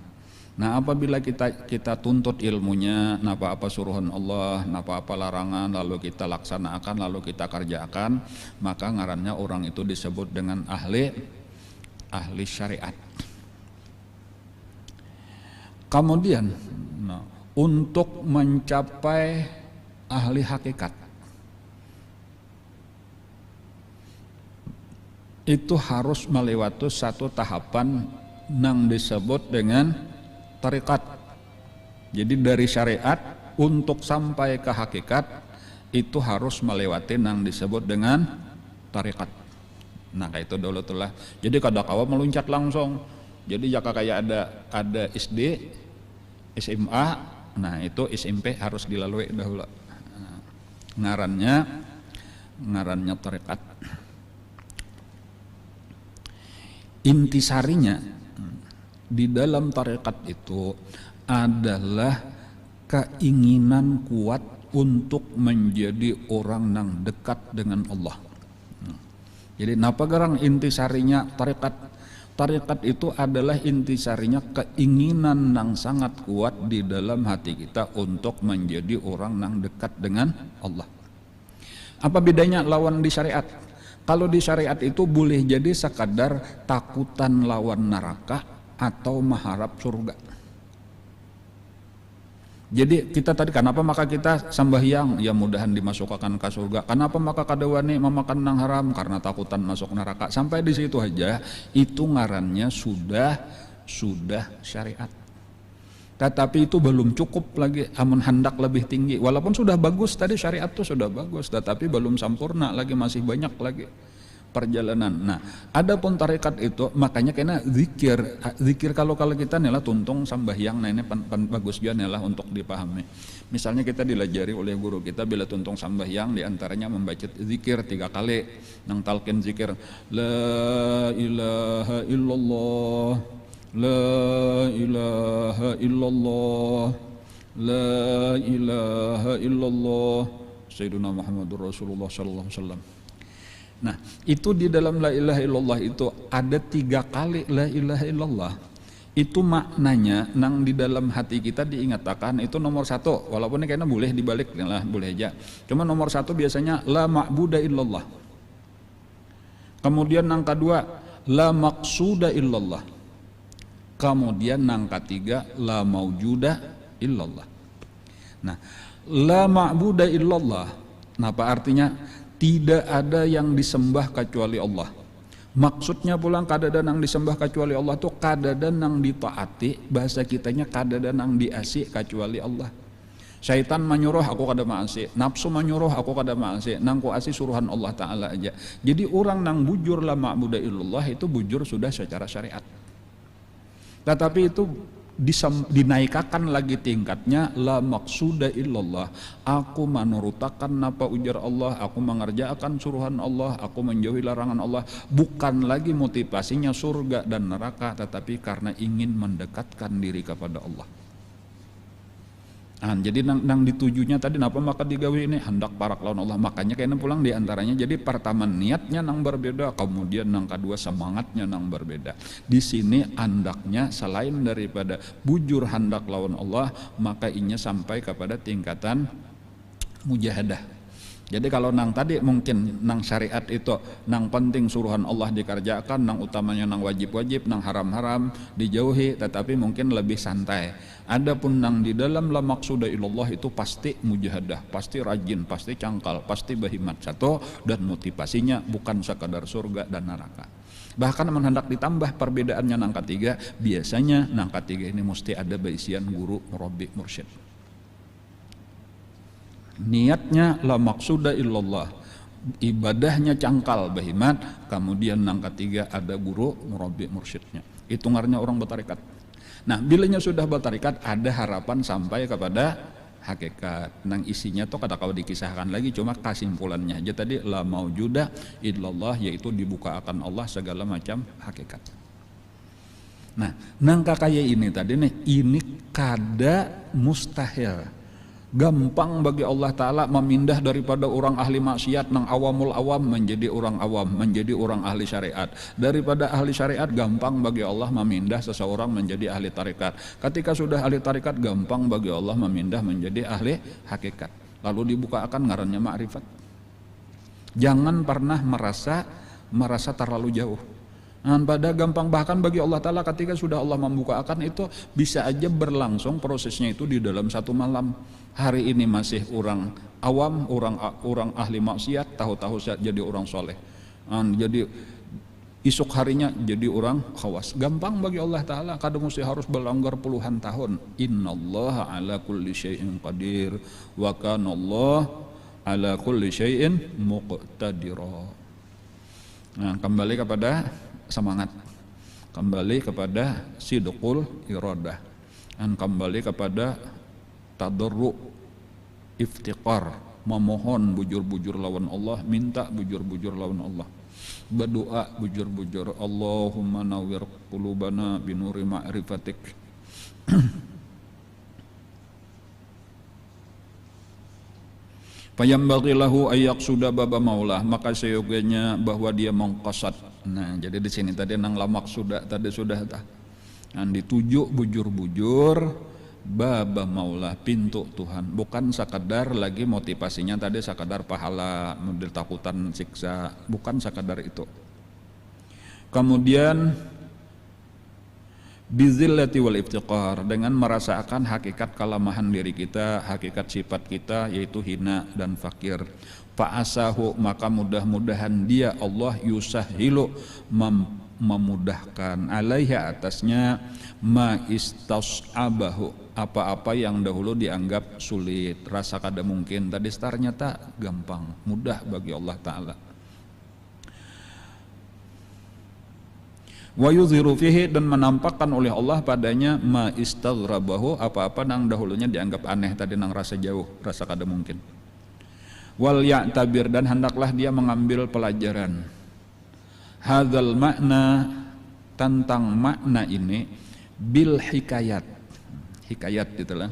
A: Nah apabila kita tuntut ilmunya, apa suruhan Allah, apa larangan, lalu kita laksanakan, lalu kita kerjakan, maka ngarannya orang itu disebut dengan ahli syariat. Kemudian untuk mencapai ahli hakikat itu harus melewati satu tahapan yang disebut dengan tarikat. Jadi dari syariat untuk sampai ke hakikat itu harus melewati yang disebut dengan tarikat. Nah kayak itu dulu tuh lah. Jadi kada kawa meluncat langsung. Jadi jika kayak ada SD, SMA, nah itu SMP harus dilalui dahulu. Ngarannya tarekat. Intisarinya di dalam tarekat itu adalah keinginan kuat untuk menjadi orang yang dekat dengan Allah. Jadi napa garang intisarinya tarekat? Tarekat itu adalah intisarinya keinginan yang sangat kuat di dalam hati kita untuk menjadi orang yang dekat dengan Allah. Apa bedanya lawan di syariat? Kalau di syariat itu boleh jadi sekadar takutan lawan neraka atau mengharap surga. Jadi kita tadi kenapa maka kita sambahyang ya mudahan dimasukkan ke surga. Kenapa maka kadawani memakan nang haram karena takutan masuk neraka. Sampai di situ aja itu ngarannya sudah syariat. Tetapi itu belum cukup lagi, amun hendak lebih tinggi. Walaupun sudah bagus tadi syariat itu sudah bagus, tetapi belum sempurna lagi, masih banyak lagi perjalanan. Nah, adapun tarekat itu makanya kena zikir kalau kita nih lah tuntung sambahyang, nah ini bagus juga nih lah untuk dipahami. Misalnya kita dilajari oleh guru kita bila tuntung sambahyang diantaranya membaca zikir 3 kali, nang talqin zikir la ilaha illallah, la ilaha illallah, la ilaha illallah, Sayyiduna Muhammadur Rasulullah sallallahu alaihi wasallam. Nah itu di dalam la ilaha illallah itu ada 3 kali la ilaha illallah. Itu maknanya nang di dalam hati kita diingatkan itu nomor 1. Walaupun ini kayaknya boleh dibalik lah, boleh aja. Cuma nomor 1 biasanya la ma'buda illallah. Kemudian nang kedua la maqsuda illallah. Kemudian nang ketiga la maujuda illallah. Nah la ma'buda illallah, apa artinya? Tidak ada yang disembah kecuali Allah. Maksudnya pulang kadadan yang disembah kecuali Allah itu kadadan yang ditaati, bahasa kitanya kadadan yang diasih kecuali Allah. Syaitan menyuruh aku kada maasi, nafsu menyuruh aku kada maasi, nang ku asih suruhan Allah Ta'ala aja. Jadi orang nang bujur la ma'buda illallah itu bujur sudah secara syariat. Tetapi itu dinaikkan lagi tingkatnya la maqsuda illallah. Aku menurutakan apa ujar Allah, aku mengerjakan suruhan Allah, aku menjauhi larangan Allah, bukan lagi motivasinya surga dan neraka, tetapi karena ingin mendekatkan diri kepada Allah. Nah, jadi nang ditujunya tadi napa maka digawe ini hendak parak lawan Allah, makanya kayaknya pulang diantaranya. Jadi pertama niatnya nang berbeda, kemudian nang kedua semangatnya nang berbeda. Di sini andaknya selain daripada bujur hendak lawan Allah, maka inya sampai kepada tingkatan mujahadah. Jadi kalau nang tadi mungkin nang syariat itu nang penting suruhan Allah dikerjakan, nang utamanya nang wajib-wajib, nang haram-haram dijauhi, tetapi mungkin lebih santai. Adapun nang di dalam la maqsuda illallah itu pasti mujahadah, pasti rajin, pasti cangkal, pasti bahimat satu, dan motivasinya bukan sekadar surga dan neraka. Bahkan hendak ditambah perbedaannya nangka 3, biasanya nangka 3 ini mesti ada baisian guru, murabbi, mursyid. Niatnya la maqsuda illallah, ibadahnya cangkal bahimat, kemudian nangka 3 ada guru, murabbi, mursyidnya. Itu ngarannya orang bertarekat. Nah, bilanya sudah bertarekat, ada harapan sampai kepada hakikat. Nang isinya tuh kata kau dikisahkan lagi, cuma kesimpulannya aja tadi, la maujuda illallah, yaitu dibuka akan Allah segala macam hakikat. Nah, nangka kayak ini tadi nih, ini kada mustahil. Gampang bagi Allah Ta'ala memindah daripada orang ahli maksiat nang awamul awam menjadi orang awam, menjadi orang ahli syariat. Daripada ahli syariat gampang bagi Allah memindah seseorang menjadi ahli tarikat. Ketika sudah ahli tarikat gampang bagi Allah memindah menjadi ahli hakikat. Lalu dibuka akan ngarannya ma'rifat. Jangan pernah merasa terlalu jauh. Nah, pada gampang, bahkan bagi Allah Ta'ala ketika sudah Allah membukakan itu bisa aja berlangsung prosesnya itu di dalam satu malam. Hari ini masih orang awam, orang ahli maksiat, tahu-tahu jadi orang soleh. Jadi esok harinya jadi orang khawas. Gampang bagi Allah Ta'ala, kadang mesti harus berlanggar puluhan tahun. Innallaha ala kulli syai'in qadir wa kanallahu ala kulli syai'in muqtadira. Nah, kembali kepada semangat, kembali kepada sidqul iradah, dan kembali kepada tadarru, iftiqar, memohon bujur-bujur lawan Allah, minta bujur-bujur lawan Allah, berdoa bujur-bujur, Allahumma nawwir qulubana binuri ma'rifatik. Fayambaghi lahu ayyaqsuda baba maulah, maka seyogianya bahwa dia mengqasad. Nah, jadi di sini tadi nang lamak sudah tadi sudah tah. Nah, dituju bujur-bujur baba maulah, pintu Tuhan, bukan sekadar lagi motivasinya tadi sekadar pahala, model takutan siksa, bukan sekadar itu. Kemudian bizillati wal iftiqar, dengan merasakan hakikat kelemahan diri kita, hakikat sifat kita yaitu hina dan fakir. Fa'asahu, maka mudah-mudahan dia Allah yusahilu, memudahkan, alaihi atasnya, ma istas'abahu, apa-apa yang dahulu dianggap sulit, rasa kada mungkin, tadi startnya tak gampang, mudah bagi Allah Ta'ala. Wa yuzhiru fihi, dan menampakkan oleh Allah padanya, ma istaghrabahu, apa-apa nang dahulunya dianggap aneh tadi, nang rasa jauh, rasa kada mungkin. Wal ya'tabir, dan hendaklah dia mengambil pelajaran hadzal makna, tentang makna ini, bil hikayat, hikayat itulah,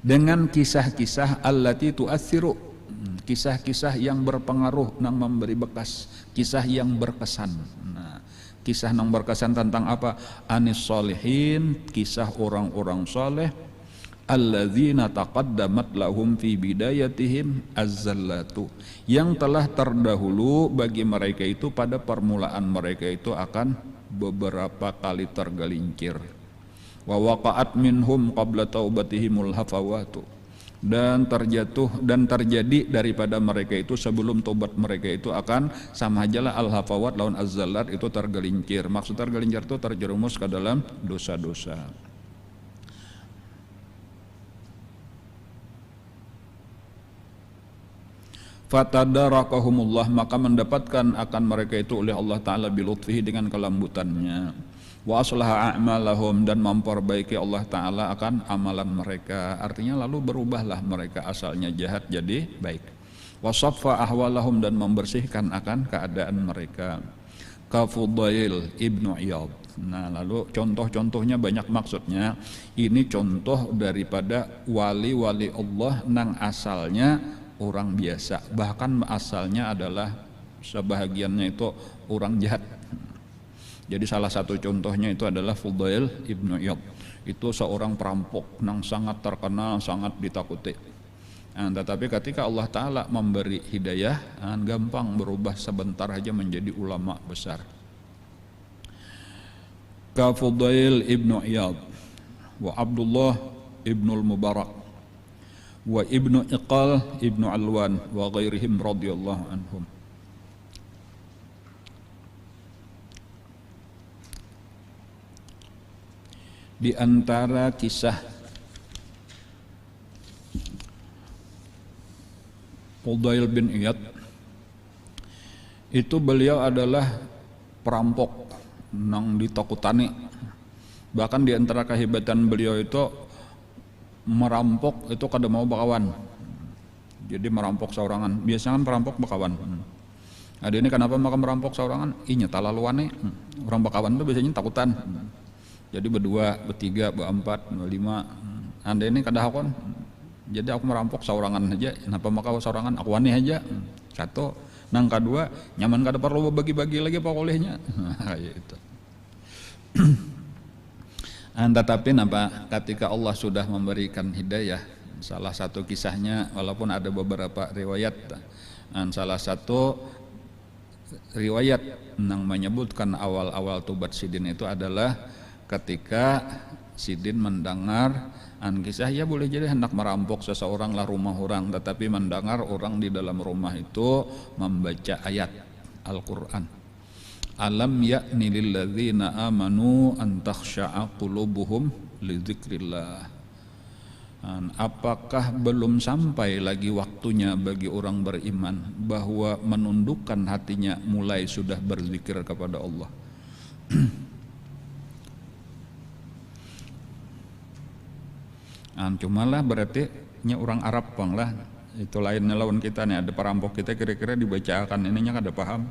A: dengan kisah-kisah allati tu'atsiru, kisah-kisah yang berpengaruh, nang memberi bekas, kisah yang berkesan. Nah, kisah yang berkesan tentang apa? Anis solihin, kisah orang-orang soleh, alladzina taqaddamat lahum fi bidayatihim az-zallatu, yang telah terdahulu bagi mereka itu pada permulaan mereka itu akan beberapa kali tergelincir. Wa waqa'at minhum qabla taubatihimul hafawatu, dan terjatuh dan terjadi daripada mereka itu sebelum tobat mereka itu akan sama ajalah al-hafawat lawan az-zallat, itu tergelincir. Maksud tergelincir itu terjerumus ke dalam dosa-dosa. Fatadarakahumullah, maka mendapatkan akan mereka itu oleh Allah Ta'ala bilutfihi, dengan kelembutannya. Wa aslaha a'malahum, dan memperbaiki Allah Ta'ala akan amalan mereka, artinya lalu berubahlah mereka asalnya jahat jadi baik. Wa saffa ahwalahum, dan membersihkan akan keadaan mereka. Ka Fudail ibnu Iyad. Nah, lalu contoh-contohnya banyak, maksudnya ini contoh daripada wali-wali Allah nang asalnya orang biasa, bahkan asalnya adalah sebahagiannya itu orang jahat. Jadi salah satu contohnya itu adalah Fudail ibnu Iyad, itu seorang perampok yang sangat terkenal, sangat ditakuti. Nah, tetapi ketika Allah Ta'ala memberi hidayah, gampang berubah sebentar aja menjadi ulama besar. Ka Fudail ibnu Iyad wa Abdullah ibnul Mubarak wa ibnu Iqal ibnu Alwan wa ghairihim radhiyallahu anhum. Di antara kisah Fudail bin Iyad itu beliau adalah perampok nang ditakutani. Bahkan di antara kehebatan beliau itu merampok itu kada mau bakawan. Jadi merampok saurangan. Biasanya kan perampok bakawan. Ada ini kenapa maka merampok saurangan? Inya talaluane. Orang bakawan itu biasanya takutan. Jadi berdua, bertiga, berempat, berlima. Anda ini kada hakon. Jadi aku merampok saurangan aja. Kenapa maka saurangan? Aku wani aja. Satu. Nang kedua, nyaman kada perlu bagi-bagi lagi apa olehnya. Itu. Tetapi napa ketika Allah sudah memberikan hidayah, salah satu kisahnya walaupun ada beberapa riwayat, salah satu riwayat yang menyebutkan awal-awal tobat Sidin itu adalah ketika Sidin mendengar kisah, ya boleh jadi hendak merampok seseorang lah rumah orang, tetapi mendengar orang di dalam rumah itu membaca ayat Al-Quran. Alam ya'ni lilladzina amanu an takhsha'a qulubuhum li dzikrillah. Apakah belum sampai lagi waktunya bagi orang beriman bahwa menundukkan hatinya mulai sudah berzikir kepada Allah. Cumalah berarti orang Arab bang lah, itu lainnya lawan kita nih, ada perampok kita kira-kira dibacakan ininya kada paham.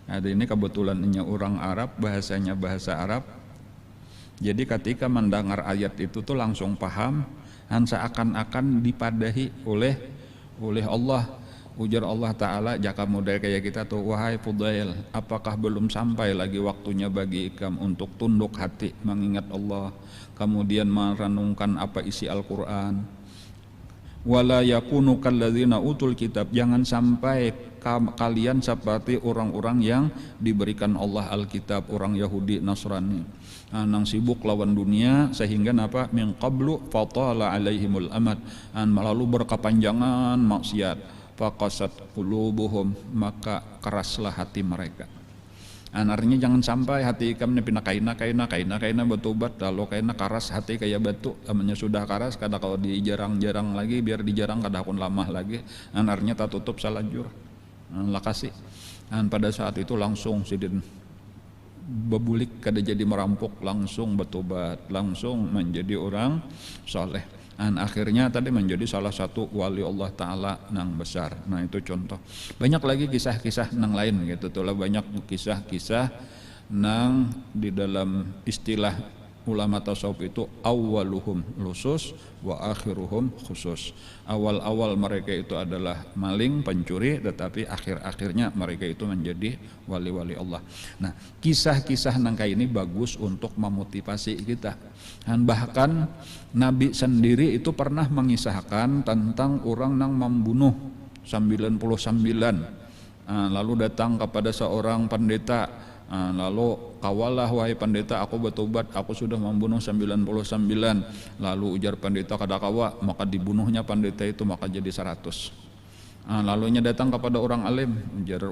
A: Ada ini kebetulan ini orang Arab, bahasanya bahasa Arab. Jadi ketika mendengar ayat itu tuh langsung paham, dan seakan-akan dipadahi oleh Allah. Ujar Allah Ta'ala, jaka model kayak kita tuh, wahai Fudail, apakah belum sampai lagi waktunya bagi ikam untuk tunduk hati mengingat Allah, kemudian merenungkan apa isi Al-Quran. Wala yakunu kalladzina utul kitab, jangan sampai kalian seperti orang-orang yang diberikan Allah Alkitab, orang Yahudi Nasrani, nang sibuk lawan dunia sehingga napa min qablu fatala alaihimul amad, lalu berkepanjangan maksiat, faqasat qulubuhum, maka keraslah hati mereka. Artinya jangan sampai hati ikam pindah kaina bertobat lalu kaina karas hati kayak batu, namanya sudah karas kada kalau dijarang-jarang lagi biar dijarang kada akun lama lagi, artinya tak tutup salajur lakasi. Pada saat itu langsung Sidin bebulik kada jadi merampok, langsung bertobat, langsung menjadi orang soleh. Akhirnya tadi menjadi salah satu wali Allah Ta'ala nang besar. Nah itu contoh. Banyak lagi kisah-kisah nang lain gitu. Itulah banyak kisah-kisah nang di dalam istilah ulama tasawuf itu awwaluhum lusus wa akhiruhum khusus. Awal-awal mereka itu adalah maling, pencuri, tetapi akhir-akhirnya mereka itu menjadi wali-wali Allah. Nah, kisah-kisah nangka ini bagus untuk memotivasi kita. Dan bahkan Nabi sendiri itu pernah mengisahkan tentang orang yang membunuh 99. Lalu datang kepada seorang pendeta, lalu kawalah wahai pendeta, aku bertobat, aku sudah membunuh 99. Lalu ujar pendeta, kada kawa, maka dibunuhnya pendeta itu maka jadi 100. Lalunya datang kepada orang alim, ujar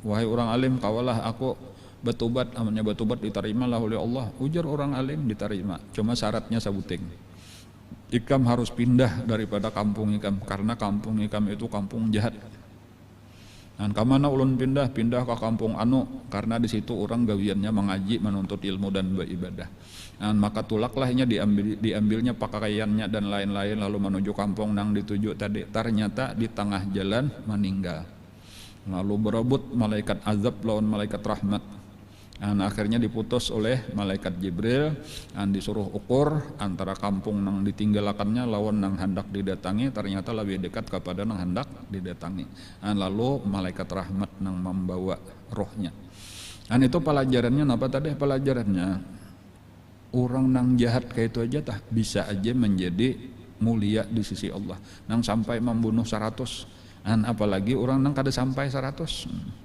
A: wahai orang alim, kawalah aku bertobat, amannya bertobat diterimalah oleh Allah. Ujar orang alim, diterima, cuma syaratnya sabuting, ikam harus pindah daripada kampung ikam, karena kampung ikam itu kampung jahat. Dan kemana ulun pindah ke kampung anu, karena di situ orang gawiannya mengaji, menuntut ilmu dan beribadah. Dan maka tulaklahnya diambilnya pakaiannya dan lain-lain, lalu menuju kampung nang dituju tadi. Ternyata di tengah jalan meninggal. Lalu berebut malaikat azab lawan malaikat rahmat. Dan akhirnya diputus oleh malaikat Jibril dan disuruh ukur antara kampung nang ditinggalakannya lawan nang hendak didatangi, ternyata lebih dekat kepada nang hendak didatangi. Dan lalu malaikat rahmat nang membawa rohnya. Dan itu pelajarannya apa tadi? Pelajarannya orang nang jahat kayak itu aja tah bisa aja menjadi mulia di sisi Allah. Nang sampai membunuh 100. Dan apalagi orang nang kada sampai 100.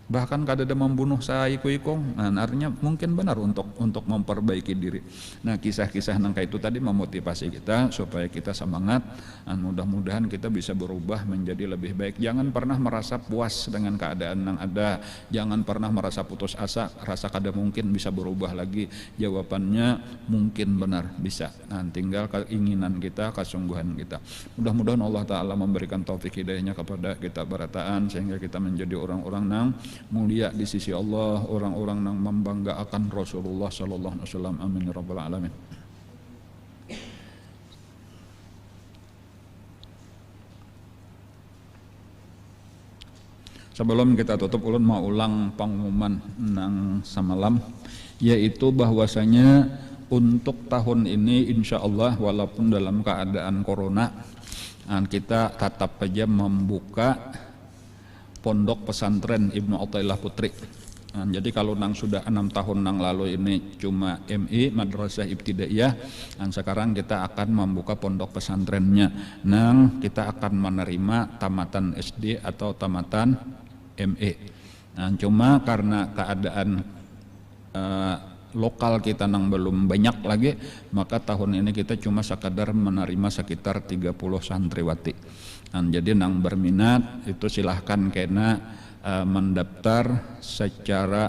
A: bahkan kadada membunuh saikuikong. Nah, artinya mungkin benar untuk memperbaiki diri. Nah, kisah-kisah nangka itu tadi memotivasi kita supaya kita semangat. Mudah-mudahan kita bisa berubah menjadi lebih baik. Jangan pernah merasa puas dengan keadaan yang ada. Jangan pernah merasa putus asa, rasa kada mungkin bisa berubah lagi. Jawabannya mungkin benar bisa. Nah, tinggal keinginan kita, kesungguhan kita. Mudah-mudahan Allah Ta'ala memberikan taufik hidayahnya kepada kita berataan sehingga kita menjadi orang-orang yang mulia di sisi Allah, orang-orang yang membanggakan Rasulullah sallallahu alaihi wasallam. Amin ya rabbal alamin. Sebelum kita tutup, ulun mau ulang pengumuman nang semalam, yaitu bahwasanya untuk tahun ini insya Allah walaupun dalam keadaan corona, kita tetap saja membuka Pondok Pesantren Ibnu Athaillah Putri. Jadi kalau nang sudah 6 tahun nang lalu ini cuma MI Madrasah Ibtidaiyah, sekarang kita akan membuka pondok pesantrennya. Nang kita akan menerima tamatan SD atau tamatan MI. Cuma karena keadaan lokal kita nang belum banyak lagi, maka tahun ini kita cuma sekadar menerima sekitar 30 santriwati. Jadi nang berminat itu silahkan kena mendaftar secara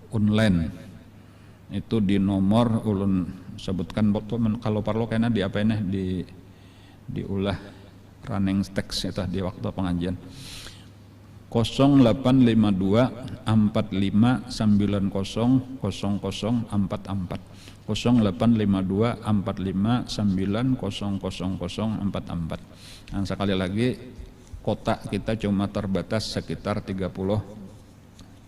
A: online. Itu di nomor ulun sebutkan kalau perlu kena di apa ini diulah running text itu di waktu pengajian. 0852 45 90 00 44 0852 45 90 00 44. Sekali lagi kota kita cuma terbatas sekitar 30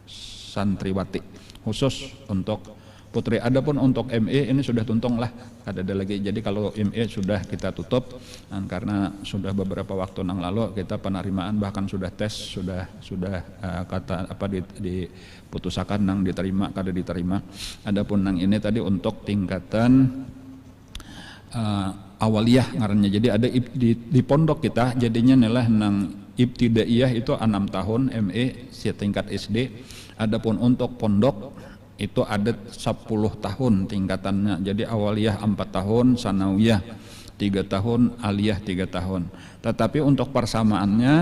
A: santriwati khusus untuk putri. Adapun untuk ME ini sudah tuntung lah, ada lagi. Jadi kalau ME sudah kita tutup karena sudah beberapa waktu nang lalu kita penerimaan bahkan sudah tes sudah kata apa diputusakan nang diterima kada diterima. Adapun nang ini tadi untuk tingkatan awaliyah ngarannya. Jadi ada di pondok kita jadinya nelah nang ibtidaiyah itu 6 tahun ME setingkat SD. Adapun untuk pondok itu ada 10 tahun tingkatannya. Jadi awaliyah 4 tahun, sanawiyah 3 tahun, aliyah 3 tahun. Tetapi untuk persamaannya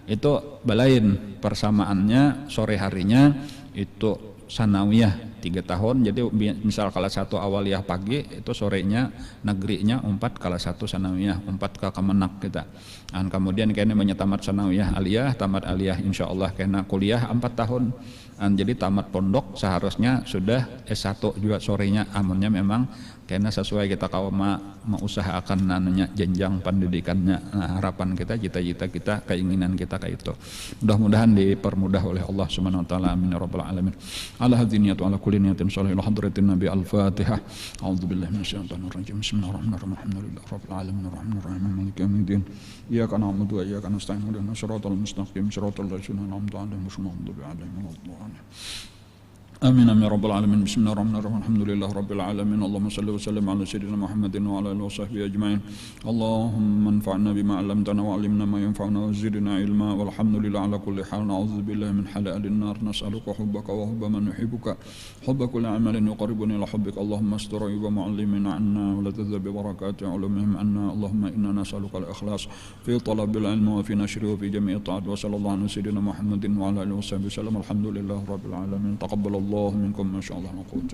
A: itu balain. Persamaannya sore harinya itu sanawiyah 3 tahun. Jadi misal kalau 1 awaliyah pagi itu sorenya negerinya 4 kalau 1 sanawiyah 4 ke kemenak kita. Kemudian kayaknya menyetamat sanawiyah aliyah, tamat aliyah insyaallah kena kuliah 4 tahun. Jadi tamat pondok seharusnya sudah S1 juga sorenya, amunnya memang karena sesuai kita kalau mengusahakan nananya jenjang pendidikannya. Nah, harapan kita, cita-cita kita, keinginan kita kayak itu. Mudah-mudahan dipermudah oleh Allah Subhanahu wa taala. Amin ya rabbal alamin. Ala hadziniyat wa ala kulli niyatin shalihah hadratin nabi al-Fatihah. A'udzubillahi minasyaitonir rajim. Bismillahirrahmanirrahim. Alhamdulillahi rabbil alamin arrahmanir rahim maliki yaumiddin. Iyyaka na'budu wa iyyaka nasta'in. Ihdinas siratal mustaqim siratal ladzina an'amta 'alaihim ghairil maghdubi 'alaihim waladdallin. آمين يا رب العالمين. بسم الله الرحمن الرحيم. الحمد لله رب العالمين. اللهم صل وسلم على سيدنا محمد وعلى آله وصحبه أجمعين. اللهم انفعنا بما علمتنا وعلمنا ما ينفعنا وزدنا علما. والحمد لله على كل حال. نعوذ بالله من حلال النار. نسألك حبك وحب من يحبك. حب كل عمل يقربني إلى حبك. اللهم استر عيوب معلمنا عنا ولا تذهب ببركات علومهم عنا. اللهم إنا نسألك الإخلاص في طلب العلم وفي نشره وفي جميع الطاعات. وصلى الله على سيدنا محمد وعلى آله وصحبه وسلم. الحمد لله رب العالمين. تقبل الله منكم ما شاء الله. نقول